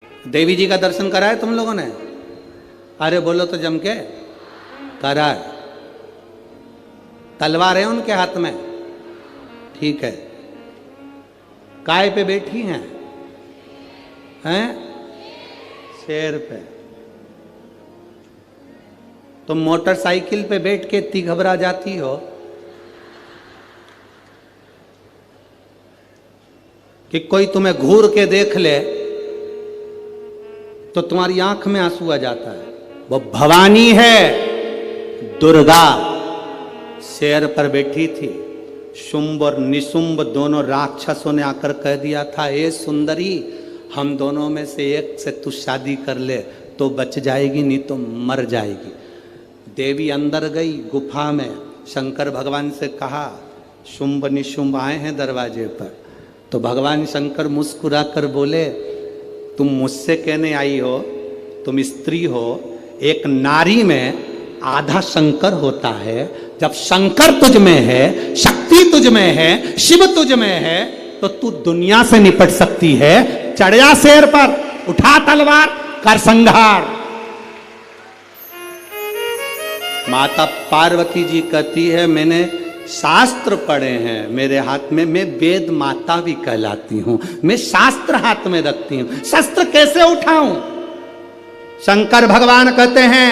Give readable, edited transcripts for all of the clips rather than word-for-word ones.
देवी जी का दर्शन करा है तुम लोगों ने? अरे बोलो तो जम के, करा है। तलवार है उनके हाथ में, ठीक है। काय पे बैठी हैं? शेर पे। तुम मोटरसाइकिल पे बैठ के इतनी घबरा जाती हो कि कोई तुम्हें घूर के देख ले तो तुम्हारी आंख में आंसू आ जाता है। वो भवानी है, दुर्गा शेर पर बैठी थी। शुंभ और निशुंभ दोनों राक्षसों ने आकर कह दिया था, ए सुंदरी, हम दोनों में से एक से तू शादी कर ले तो बच जाएगी, नहीं तो मर जाएगी। देवी अंदर गई गुफा में, शंकर भगवान से कहा, शुंभ निशुंभ आए हैं दरवाजे पर। तो भगवान शंकर मुस्कुरा कर बोले, तुम मुझसे कहने आई हो, तुम स्त्री हो, एक नारी में आधा शंकर होता है। जब शंकर तुझ में है, शक्ति तुझ में है, शिव तुझ में है, तो तू दुनिया से निपट सकती है। चढ़ जा शेर पर, उठा तलवार, कर संहार। माता पार्वती जी कहती है, मैंने शास्त्र पढ़े हैं मेरे हाथ में, मैं वेद माता भी कहलाती हूं, मैं शास्त्र हाथ में रखती हूं, शस्त्र कैसे उठाऊं? शंकर भगवान कहते हैं,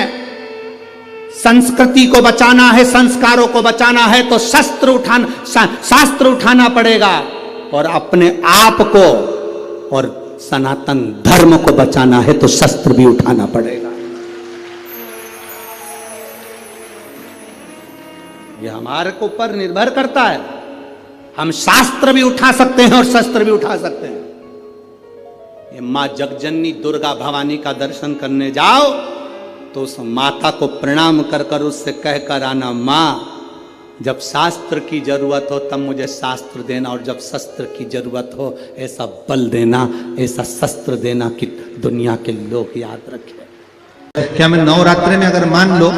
संस्कृति को बचाना है, संस्कारों को बचाना है तो शास्त्र उठाना पड़ेगा, और अपने आप को और सनातन धर्म को बचाना है तो शस्त्र भी उठाना पड़ेगा। यह हमारे को ऊपर निर्भर करता है। हम शास्त्र भी उठा सकते हैं और शस्त्र भी उठा सकते हैं। ये मां जगजननी दुर्गा भवानी का दर्शन करने जाओ तो उस माता को प्रणाम कर कर उससे कह कर आना, मां जब शास्त्र की जरूरत हो तब मुझे शास्त्र देना, और जब शस्त्र की जरूरत हो ऐसा बल देना, ऐसा शस्त्र देना कि दुनिया के लोग याद रखें। क्या मैं नवरात्रि में अगर मान लो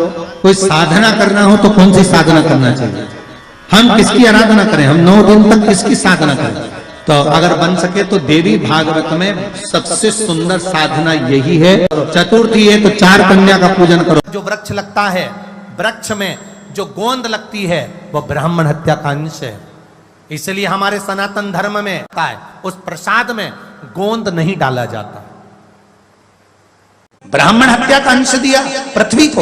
कोई साधना करना हो तो कौन सी साधना करना चाहिए? हम किसकी आराधना करें? हम 9 दिन तक किसकी साधना करें? तो अगर बन सके तो देवी भागवत में सबसे सुंदर साधना यही है। चतुर्थी है तो 4 कन्या का पूजन करो। जो वृक्ष लगता है, वृक्ष में जो गोंद लगती है वो ब्राह्मण हत्या का अंश है। इसलिए हमारे सनातन धर्म में है, उस प्रसाद में गोंद नहीं डाला जाता। ब्राह्मण हत्या का अंश दिया पृथ्वी को,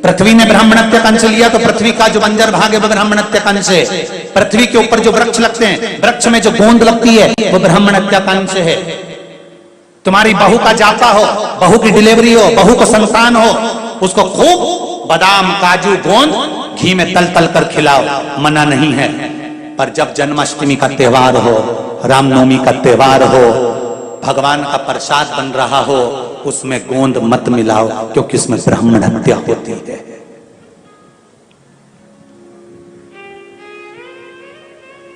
पृथ्वी ने ब्राह्मण हत्या का अंश लिया तो पृथ्वी का जो बंजर भाग है वो ब्राह्मण हत्या का अंश है। पृथ्वी के ऊपर जो वृक्ष लगते हैं, वृक्ष में जो गोंद लगती है वो ब्राह्मण हत्या का अंश है। तुम्हारी बहू का जाता हो, बहू की डिलीवरी हो, बहू को संतान हो, उसको खूब बादाम काजू गोंद घी में तल तल कर खिलाओ, मना नहीं है। पर जब जन्माष्टमी का त्योहार हो, रामनवमी का त्योहार हो, भगवान का प्रसाद बन रहा हो, उसमें गोंद मत मिलाओ, क्योंकि उसमें ब्राह्मण हत्या होती है।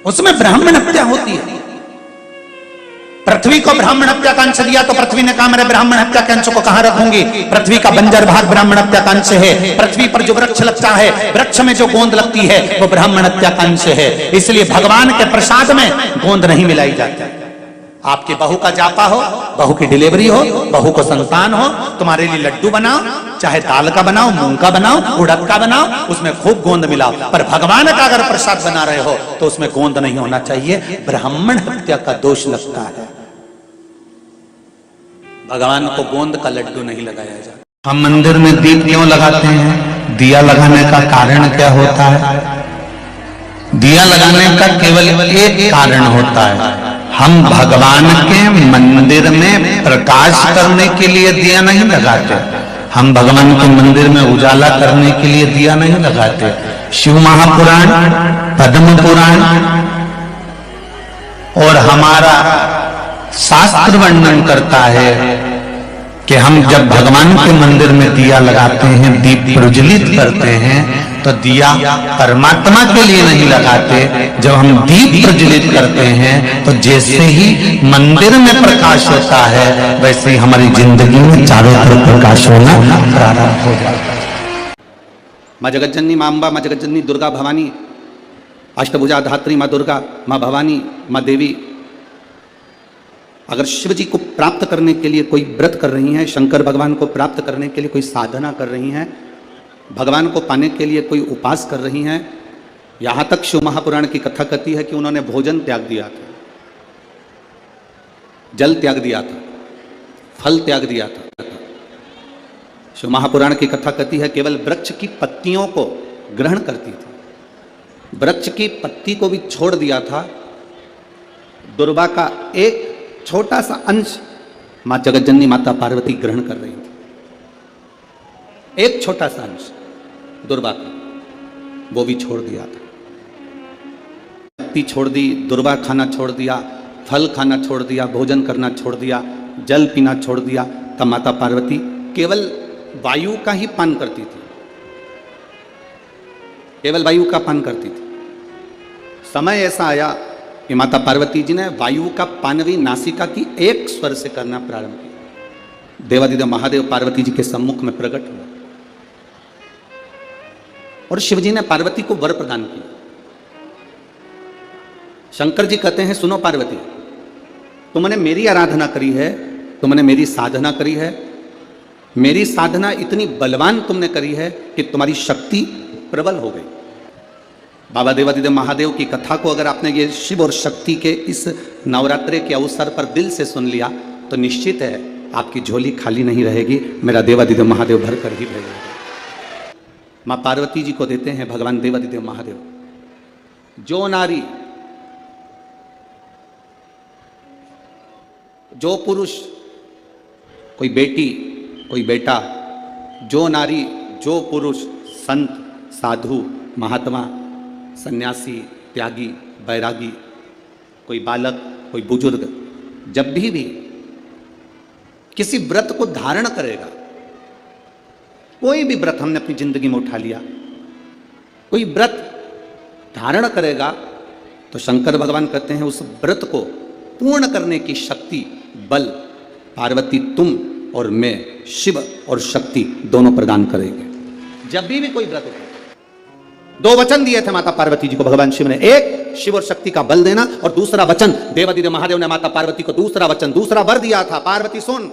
उसमें ब्राह्मण हत्या होती है। पृथ्वी को ब्राह्मण हत्या का अंश दिया तो पृथ्वी ने कहा, मेरे ब्राह्मण हत्या के अंश को कहां रखूंगी? पृथ्वी का बंजर भाग ब्राह्मण हत्या का अंश है। पृथ्वी पर जो वृक्ष लगता है, वृक्ष में जो गोंद लगती है वो ब्राह्मण हत्या का अंश है। इसलिए भगवान के प्रसाद में गोंद नहीं मिलाई जाती। आपकी बहू का जापा हो, बहू की डिलीवरी हो, बहू को संतान हो, तुम्हारे लिए लड्डू बनाओ, चाहे दाल का बनाओ, मूंग का बनाओ, उड़द का बनाओ, उसमें खूब गोंद मिलाओ। पर भगवान का अगर प्रसाद बना रहे हो तो उसमें गोंद नहीं होना चाहिए, ब्राह्मण हत्या का दोष लगता है। भगवान को गोंद का लड्डू नहीं लगाया जाता। हम मंदिर में दीप क्यों लगाते हैं? दिया लगाने का कारण क्या होता है? दिया लगाने का केवल एक कारण होता है, हम भगवान के मंदिर में प्रकाश करने के लिए दिया नहीं लगाते। हम भगवान के मंदिर में उजाला करने के लिए दिया नहीं लगाते। शिव महापुराण, पद्म पुराण और हमारा शास्त्र वर्णन करता है कि हम जब भगवान के मंदिर में दिया लगाते हैं, दीप प्रज्वलित करते हैं, तो दिया परमात्मा के लिए नहीं लगाते। जब हम दीप प्रज्वलित करते हैं तो जैसे ही मंदिर में प्रकाश होता है, वैसे ही हमारी जिंदगी में चारों तरफ प्रकाश होना प्रारंभ हो जाता है। माँ जगज्जननी, माँ अम्बा, माँ जगज्जननी दुर्गा भवानी, अष्टभुजा धात्री माँ दुर्गा, माँ भवानी, माँ देवी अगर शिव जी को प्राप्त करने के लिए कोई व्रत कर रही हैं, शंकर भगवान को प्राप्त करने के लिए कोई साधना कर रही हैं, भगवान को पाने के लिए कोई उपास कर रही हैं, यहाँ तक शिव महापुराण की कथा कहती है कि उन्होंने भोजन त्याग दिया था, जल त्याग दिया था, फल त्याग दिया था। शिव महापुराण की कथा कहती है केवल वृक्ष की पत्तियों को ग्रहण करती थी, वृक्ष की पत्ती को भी छोड़ दिया था। दुर्वा का एक छोटा सा अंश मां जगतजननी माता पार्वती ग्रहण कर रही थी, एक छोटा सा अंश दुर्वा का, वो भी छोड़ दिया था। पत्ती छोड़ दी, दुर्वा खाना छोड़ दिया, फल खाना छोड़ दिया, भोजन करना छोड़ दिया, जल पीना छोड़ दिया। तब माता पार्वती केवल वायु का ही पान करती थी, केवल वायु का पान करती थी। समय ऐसा आया कि माता पार्वती जी ने वायु का पान भी नासिका की एक स्वर से करना प्रारंभ किया। देवादिदेव महादेव पार्वती जी के सम्मुख में प्रकट हुआ और शिव जी ने पार्वती को वर प्रदान किया। शंकर जी कहते हैं सुनो पार्वती, तुमने मेरी आराधना करी है, तुमने मेरी साधना करी है, मेरी साधना इतनी बलवान तुमने करी है कि तुम्हारी शक्ति प्रबल हो गई। बाबा देवादिदेव महादेव की कथा को अगर आपने ये शिव और शक्ति के इस नवरात्रे के अवसर पर दिल से सुन लिया तो निश्चित है आपकी झोली खाली नहीं रहेगी, मेरा देवादिदेव महादेव भर कर ही भेजेगा। मां पार्वती जी को देते हैं भगवान देवादिदेव महादेव। जो नारी, जो पुरुष, कोई बेटी, कोई बेटा, जो नारी, जो पुरुष, संत, साधु, महात्मा, सन्यासी, त्यागी, बैरागी, कोई बालक, कोई बुजुर्ग, जब भी किसी व्रत को धारण करेगा, कोई भी व्रत हमने अपनी जिंदगी में उठा लिया, कोई व्रत धारण करेगा तो शंकर भगवान कहते हैं उस व्रत को पूर्ण करने की शक्ति, बल पार्वती तुम और मैं, शिव और शक्ति दोनों प्रदान करेंगे। जब भी कोई व्रत उठे, दो वचन दिए थे माता पार्वती जी को भगवान शिव ने, एक शिव और शक्ति का बल देना और दूसरा वचन देवादिदेव महादेव ने माता पार्वती को दूसरा वचन, दूसरा वर दिया था। पार्वती सुन,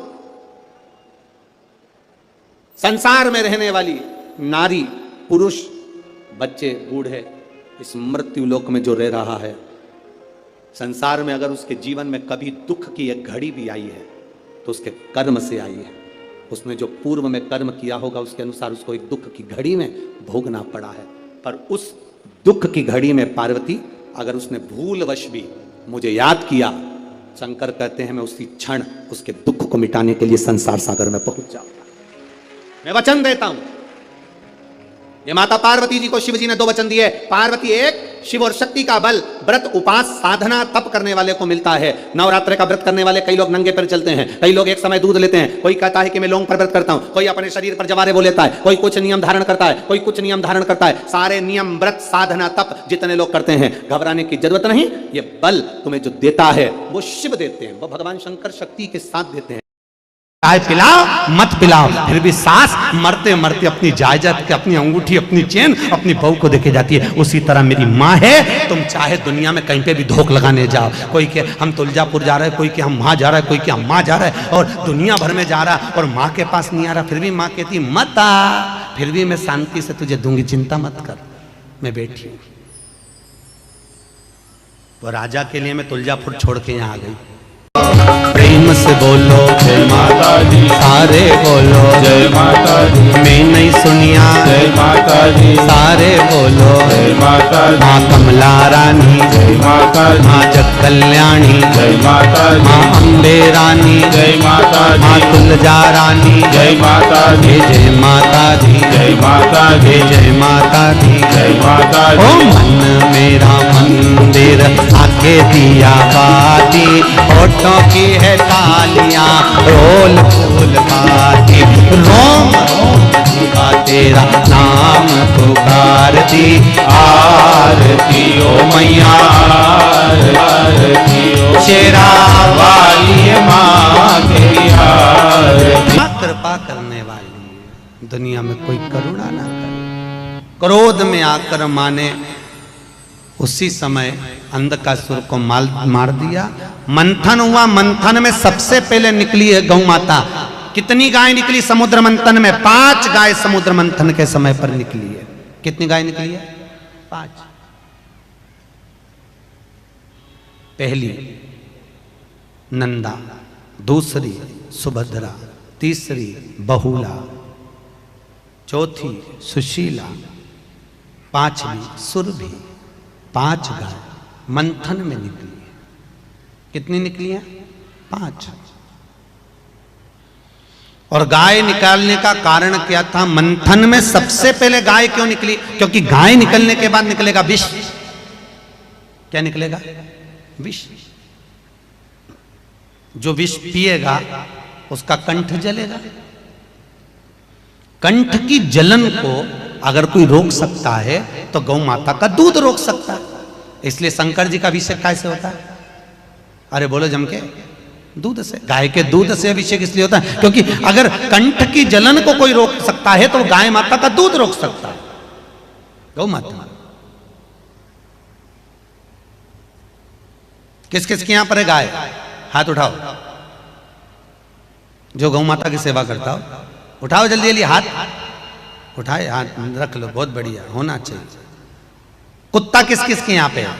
संसार में रहने वाली नारी, पुरुष, बच्चे, बूढ़े, इस मृत्यु लोक में जो रह रहा है, संसार में अगर उसके जीवन में कभी दुख की एक घड़ी भी आई है तो उसके कर्म से आई है। उसने जो पूर्व में कर्म किया होगा उसके अनुसार उसको एक दुख की घड़ी में भोगना पड़ा है। पर उस दुख की घड़ी में पार्वती, अगर उसने भूलवश भी मुझे याद किया, शंकर कहते हैं मैं उसी क्षण उसके दुख को मिटाने के लिए संसार सागर में पहुंच जाऊंगा। मैं वचन देता हूं। ये माता पार्वती जी को शिव जी ने दो वचन दिए। पार्वती, एक शिव और शक्ति का बल व्रत, उपास, साधना, तप करने वाले को मिलता है। नवरात्र का व्रत करने वाले कई लोग नंगे पैर चलते हैं, कई लोग एक समय दूध लेते हैं, कोई कहता है कि मैं लौंग पर व्रत करता हूं, कोई अपने शरीर पर जवारे वो लेता है, कोई कुछ नियम धारण करता है, कोई कुछ नियम धारण करता है। सारे नियम, व्रत, साधना, तप जितने लोग करते हैं, घबराने की जरूरत नहीं। ये बल तुम्हें जो देता है वो शिव देते हैं, वो भगवान शंकर शक्ति के साथ देते हैं। चाय पिलाओ मत पिलाओ, फिर भी सास मरते मरते अपनी जायदाद के, अपनी अंगूठी, अपनी चेन अपनी बहू को देके जाती है। उसी तरह मेरी माँ है। तुम चाहे दुनिया में कहीं पे भी धोख लगाने जाओ, कोई के हम तुलजापुर जा रहे हैं, कोई के हम वहाँ जा रहा है, कोई के हम माँ जा रहा है, और दुनिया भर में जा रहा है और माँ के पास नहीं आ रहा, फिर भी माँ कहती मत आ, फिर भी मैं शांति से तुझे दूंगी, चिंता मत कर, मैं बैठी हूँ। वो राजा के लिए मैं तुलजापुर छोड़ के यहाँ आ गई। प्रेम से बोलो जय माता दी, सारे बोलो जय माता दी, मैं नहीं सुनिया जय माता दी, सारे बोलो जय माता दी, माँ कमला रानी, जय माता दी, माँ जग कल्याणी, जय माता दी, माँ अम्बे रानी, जय माता माँ दी, तुलजा रानी, जय माता दी, जय माता दी, जय माता दी, जय माता दी, जय माता ओ दी। मन मेरा मंदिर आके दिया बाती, होठों की है तालियां, रोल फूल बाती, रोम रोम का तेरा नाम पुकारती, आरती ओ मैया, आरती ओ शेरा वाली माँ तेरी आरती। कृपा करने वाली, दुनिया में कोई करुणा ना करे। क्रोध में आकर माने उसी समय अंधकासुर को मार दिया। मंथन हुआ, मंथन में सबसे पहले निकली है गौ माता। कितनी गाय निकली समुद्र मंथन में? 5 गाय समुद्र मंथन के समय पर निकली है। कितनी गाय निकली है? 5। पहली नंदा, दूसरी सुभद्रा, तीसरी बहुला, चौथी सुशीला, 5वीं सुरभि। 5 गाय मंथन में निकली है। कितनी निकली है? 5। और गाय निकालने का कारण क्या था? मंथन में सबसे पहले गाय क्यों निकली? क्योंकि गाय निकलने के बाद निकलेगा विष। क्या निकलेगा? विष। जो विष पिएगा उसका कंठ जलेगा। कंठ की जलन को अगर कोई रोक सकता है तो गौ माता का दूध रोक सकता है। इसलिए शंकर जी का अभिषेक कैसे होता है? अरे बोलो जम के, दूध से। गाय के दूध से अभिषेक इसलिए होता है क्योंकि अगर कंठ की जलन को कोई रोक सकता है तो गाय माता का दूध रोक सकता है। गौ माता। किस किस के यहां पर है गाय? हाथ उठाओ। जो गौ माता की सेवा करता हो उठाओ जल्दी जल्दी हाथ। उठाए हाथ, रख लो। बहुत बढ़िया, होना चाहिए। कुत्ता किस किस के यहां पे है?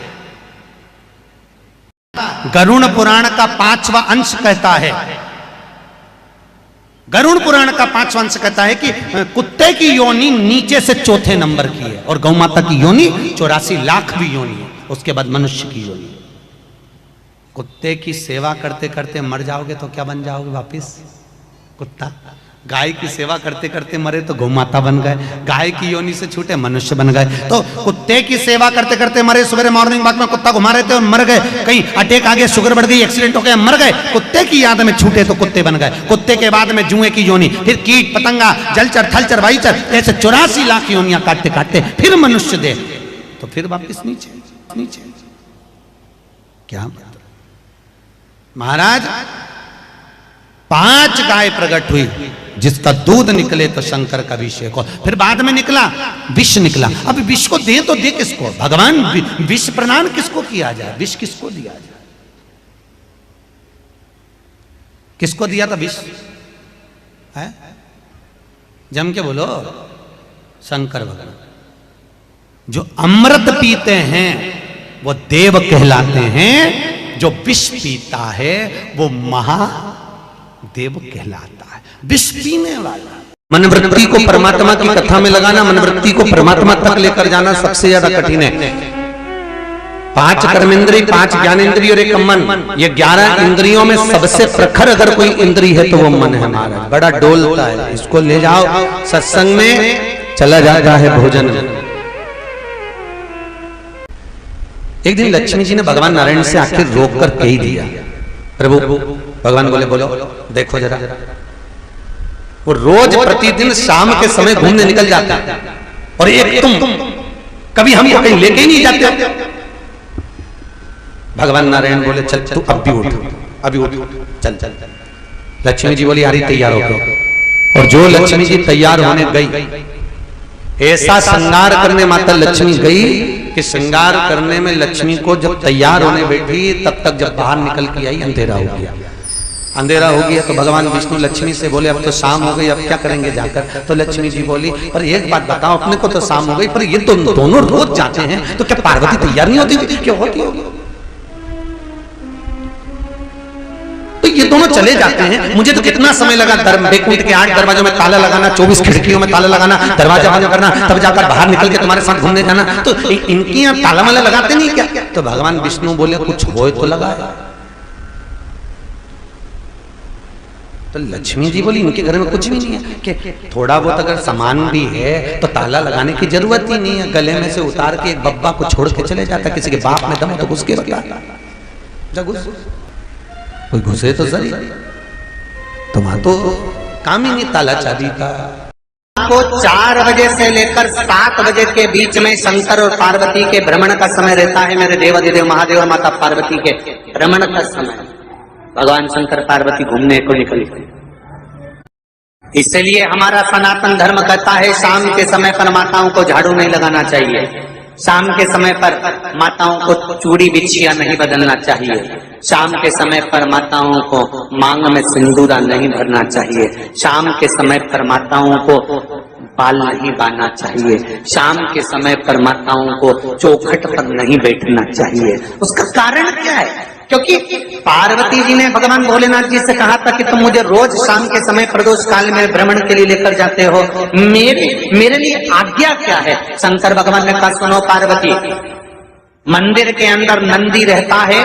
गरुड़ पुराण का 5वां अंश कहता है, गरुड़ पुराण का 5वां अंश कहता है कि कुत्ते की योनि नीचे से चौथे नंबर की है और गौ माता की योनि 84 लाख भी योनि है, उसके बाद मनुष्य की योनि। कुत्ते की सेवा करते करते मर जाओगे तो क्या बन जाओगे वापिस? कुत्ता। गाय की सेवा करते करते मरे तो गौ माता बन गए। गाय की योनि से छूटे मनुष्य बन गए। तो कुत्ते की सेवा करते करते मरे। सुबह मॉर्निंग वॉक में कुत्ता घुमा रहे थे और मर गए। कहीं अटैक आ गया, शुगर बढ़ गई, एक्सीडेंट हो गया, मर गए। कुत्ते की याद में छूटे तो कुत्ते बन गए। कुत्ते के बाद में जुए की योनि, फिर कीट पतंगा, जलचर थलचर वायुचर, ऐसे 84 लाख योनियां काटते काटते फिर मनुष्य दे, तो फिर वापिस नीचे नीचे। क्या महाराज? 5 गाय प्रकट हुई जिसका दूध निकले तो शंकर का अभिषेक हो। फिर बाद में निकला विष निकला। अब विष को दे तो दे किसको? भगवान विष प्रदान किसको किया जाए? विष किसको दिया जाए? किसको दिया था विष? है जम के बोलो। शंकर भगवान। जो अमृत पीते हैं वो देव कहलाते हैं, जो विष पीता है वो महादेव कहलाता है। विष पीने वाला। मनवृत्ति को परमात्मा की कथा में लगाना, मनवृत्ति को परमात्मा तक लेकर जाना सबसे ज्यादा कठिन है। 5 कर्मेंद्रिय, 5 ज्ञानेंद्रिय और 1 मन, ये 11 इंद्रियों में सबसे प्रखर अगर कोई इंद्रिय है तो वो मन है हमारा। बड़ा डोलता है, इसको ले जाओ सत्संग में, चला जाता है भोजन में। एक दिन लक्ष्मी जी ने भगवान नारायण से आखिर रोक कर कह दिया, प्रभु। भगवान बोले बोलो देखो जरा। वो रोज प्रतिदिन शाम के समय घूमने निकल जाता है और एक तुम कभी हमको कहीं लेके ही नहीं जाते। भगवान नारायण बोले चल तू अब भी उठ, अभी उठ, चल चल। लक्ष्मी जी बोली यारी तैयार हो गए। और जो लक्ष्मी जी तैयार होने गई, ऐसा श्रृंगार करने माता लक्ष्मी गई कि श्रृंगार करने में लक्ष्मी को जब तैयार होने बैठी तब तक जब बाहर निकल के आई अंधेरा हो गया। अंधेरा हो गया तो भगवान विष्णु लक्ष्मी से बोले अब तो शाम हो गई, अब क्या करेंगे जाकर? तो लक्ष्मी जी बोली पर एक बात बताओ, अपने को तो शाम हो गई पर ये तो दोनों रोज जाते हैं, तो क्या पार्वती तैयार नहीं होती? क्यों होती होगी? तो ये दोनों चले जाते हैं। मुझे तो कितना समय लगा बैकुंठ के 8 दरवाजों में ताला लगाना, 24 खिड़कियों में ताला लगाना, दरवाजा बंद करना, तब जाकर बाहर निकल के तुम्हारे साथ घूमने जाना। तो इनकी यहाँ ताला वाला लगाते नहीं क्या? तो भगवान विष्णु बोले कुछ हो तो लगाए। तो लक्ष्मी जी बोली इनके घर में कुछ भी नहीं है कि थोड़ा बहुत अगर सामान भी है तो ताला लगाने की जरूरत ही नहीं है। गले में से उतार के एक बब्बा को छोड़ के चले जाता। किसी के बाप में दम तो घुस के बता, कोई घुसे तो सही। तुम्हारा तो काम ही नहीं ताला चाबी का। को 4 बजे से लेकर 7 बजे के बीच में शंकर और पार्वती के भ्रमण का समय रहता है। मेरे देवाधिदेव महादेव माता पार्वती के भ्रमण का समय। भगवान शंकर पार्वती घूमने को निकले। इसलिए हमारा सनातन धर्म कहता है शाम के समय पर माताओं को झाड़ू नहीं लगाना चाहिए। शाम के समय पर माताओं को चूड़ी बिछिया नहीं बदलना चाहिए। शाम के समय पर माताओं को मांग में सिंदूरा नहीं भरना चाहिए। शाम के समय पर माताओं को बाल नहीं बांधना चाहिए। शाम के समय पर माताओं को चौखट पर नहीं बैठना चाहिए। उसका कारण क्या है? क्योंकि पार्वती जी ने भगवान भोलेनाथ जी से कहा था कि तुम मुझे रोज शाम के समय प्रदोष काल में भ्रमण के लिए लेकर जाते हो, मेरे लिए आज्ञा क्या है? शंकर भगवान ने कहा, सुनो पार्वती, मंदिर के अंदर नंदी रहता है।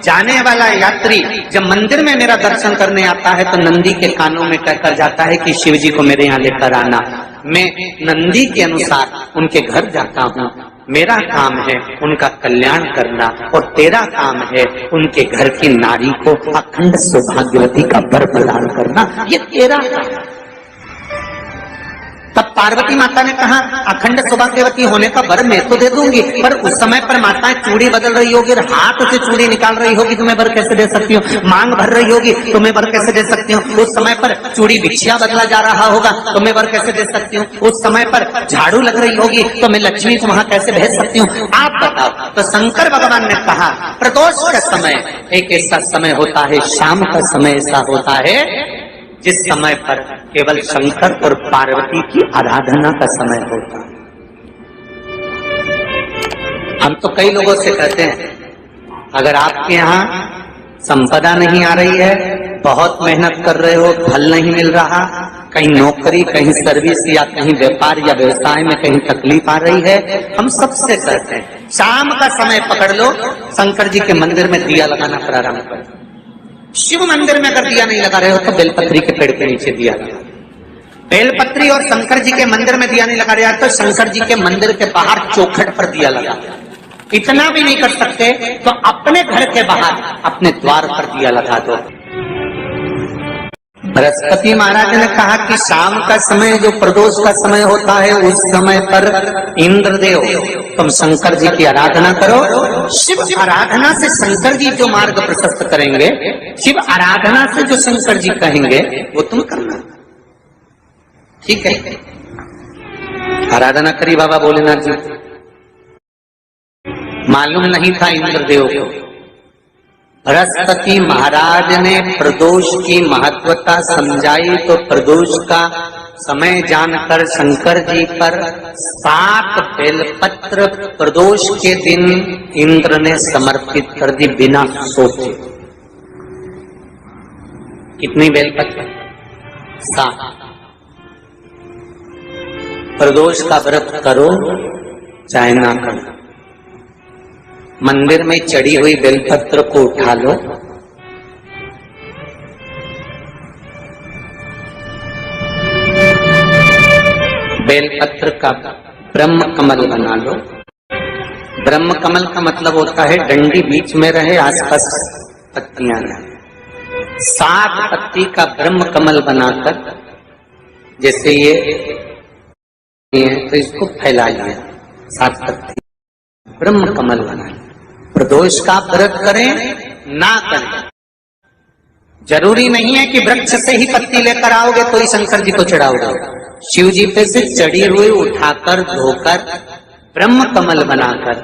जाने वाला यात्री जब मंदिर में मेरा दर्शन करने आता है तो नंदी के कानों में कहकर जाता है कि शिव जी को मेरे यहाँ लेकर आना। मैं नंदी के अनुसार उनके घर जाता हूँ। मेरा काम है उनका कल्याण करना और तेरा काम है उनके घर की नारी को अखंड सौभाग्यवती का वर प्रदान करना। ये तेरा काम है। तब पार्वती माता ने कहा, अखंड सौभाग्यवती होने का वर मैं तो दे दूंगी, पर उस समय पर माताएं चूड़ी बदल रही होगी, हाथ से चूड़ी निकाल रही होगी, तुम्हें वर कैसे दे सकती हूँ? मांग भर रही होगी, तुम्हें वर कैसे दे सकती हूँ? उस समय पर चूड़ी बिछिया बदला जा रहा होगा, तुम्हें वर कैसे दे सकती हूँ? उस समय पर झाड़ू लग रही होगी, तो मैं लक्ष्मी को वहां कैसे भेज सकती हूँ? आप बताओ। तो शंकर भगवान ने कहा, प्रदोष का समय एक ऐसा समय होता है, शाम का समय ऐसा होता है जिस समय पर केवल शंकर और पार्वती की आराधना का समय होता है। हम तो कई लोगों से कहते हैं, अगर आपके यहाँ संपदा नहीं आ रही है, बहुत मेहनत कर रहे हो, फल नहीं मिल रहा, कहीं नौकरी, कहीं सर्विस या कहीं व्यापार या व्यवसाय में कहीं तकलीफ आ रही है, हम सबसे कहते हैं शाम का समय पकड़ लो, शंकर जी के मंदिर में दिया लगाना प्रारंभ करो। शिव मंदिर में अगर दिया नहीं लगा रहे हो तो बेलपत्री के पेड़ के नीचे दिया लगा। बेलपत्री और शंकर जी के मंदिर में दिया नहीं लगा रहा तो शंकर जी के मंदिर के बाहर चौखट पर दिया लगा। इतना भी नहीं कर सकते तो अपने घर के बाहर अपने द्वार पर दिया लगा दो। बृहस्पति महाराज ने कहा कि शाम का समय जो प्रदोष का समय होता है, उस समय पर इंद्रदेव तुम शंकर जी की आराधना करो। शिव आराधना से शंकर जी जो मार्ग प्रशस्त करेंगे, शिव आराधना से जो शंकर जी कहेंगे वो तुम करना। ठीक है? आराधना करी बाबा भोलेनाथ जी। मालूम नहीं था इंद्रदेव को। बृहस्पति महाराज ने प्रदोष की महत्वता समझाई तो प्रदोष का समय जानकर शंकर जी पर 7 बेलपत्र प्रदोष के दिन इंद्र ने समर्पित कर दी बिना सोचे। कितनी बेलपत्र? 7। प्रदोष का व्रत करो चाहे ना करो, मंदिर में चढ़ी हुई बेलपत्र को उठा लो, बेलपत्र का ब्रह्म कमल बना लो। ब्रह्म कमल का मतलब होता है डंडी बीच में रहे, आसपास पत्तियां रहे। 7 पत्ती का ब्रह्म कमल बनाकर, जैसे ये तो इसको फैला लिया, 7 पत्ती ब्रह्म कमल बना। प्रदोष का व्रत करें ना करें, जरूरी नहीं है कि वृक्ष से ही पत्ती लेकर आओगे तो ही शंकर जी को चढ़ाओगे। शिव जी पे से चढ़ी हुई उठाकर धोकर ब्रह्म कमल बनाकर